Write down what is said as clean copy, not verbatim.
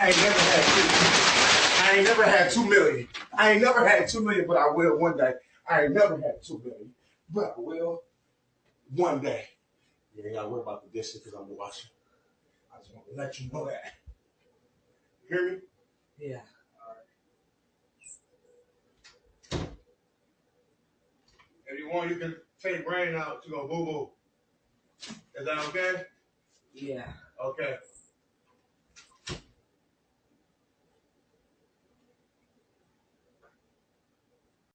I ain't never had I ain't never had 2 million. I ain't never had 2 million, but I will one day. I ain't never had 2 million, but I will one day. You ain't gotta worry about the distance because I'm watching. I just want to let you know that. Hear me? Yeah. All right. If you want, you can take Rain out to go boo boo. Is that okay? Yeah. Okay.